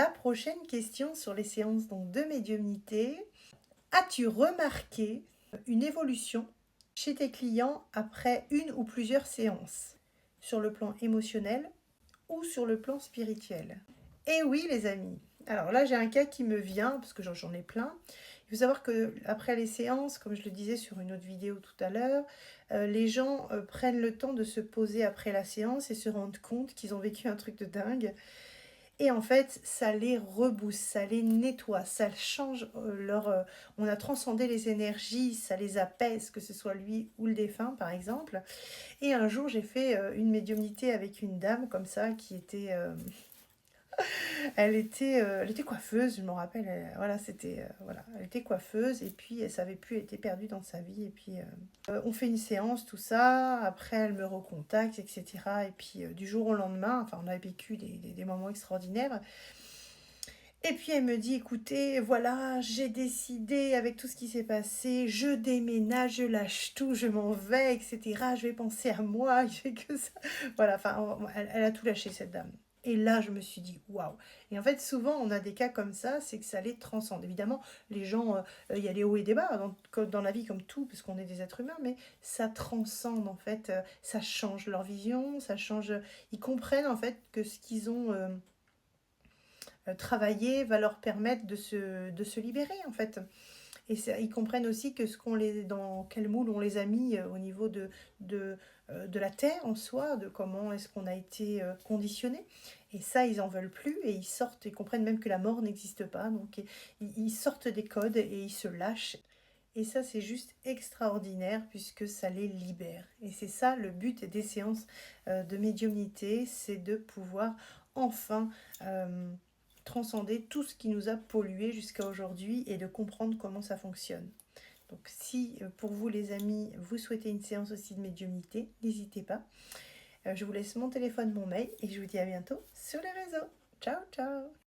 la prochaine question sur les séances donc, de médiumnité. As-tu remarqué une évolution chez tes clients après une ou plusieurs séances, sur le plan émotionnel ou sur le plan spirituel? Et oui, les amis. Alors là, j'ai un cas qui me vient, parce que j'en ai plein. Il faut savoir que après les séances, comme je le disais sur une autre vidéo tout à l'heure, les gens prennent le temps de se poser après la séance et se rendent compte qu'ils ont vécu un truc de dingue. Et en fait, ça les rebooste, ça les nettoie, ça change on a transcendé les énergies, ça les apaise, que ce soit lui ou le défunt, par exemple. Et un jour, j'ai fait une médiumnité avec une dame comme ça, qui était... elle était coiffeuse, je me rappelle. Voilà, voilà, elle était coiffeuse et puis elle savait plus, elle était perdue dans sa vie. Et puis on fait une séance, tout ça. Après, elle me recontacte, etc. Et puis du jour au lendemain, enfin, on a vécu des moments extraordinaires. Et puis elle me dit, écoutez, voilà, j'ai décidé avec tout ce qui s'est passé, je déménage, je lâche tout, je m'en vais, etc. Je vais penser à moi, je fais que ça. Voilà, enfin, elle a tout lâché, cette dame. Et là, je me suis dit, waouh! Et en fait, souvent, on a des cas comme ça, c'est que ça les transcende. Évidemment, les gens, il y a les hauts et des bas dans la vie, comme tout, parce qu'on est des êtres humains, mais ça transcende, en fait. Ça change leur vision, ça change. Ils comprennent, en fait, que ce qu'ils ont travaillé va leur permettre de se libérer, en fait. Et ils comprennent aussi que dans quel moule on les a mis au niveau de la terre en soi, de comment est-ce qu'on a été conditionné. Et ça, ils en veulent plus et ils sortent, ils comprennent même que la mort n'existe pas. Donc ils sortent des codes et ils se lâchent. Et ça, c'est juste extraordinaire puisque ça les libère. Et c'est ça le but des séances de médiumnité, c'est de pouvoir enfin transcender tout ce qui nous a pollué jusqu'à aujourd'hui et de comprendre comment ça fonctionne. Donc si pour vous les amis, vous souhaitez une séance aussi de médiumnité, n'hésitez pas. Je vous laisse mon téléphone, mon mail et je vous dis à bientôt sur les réseaux. Ciao, ciao!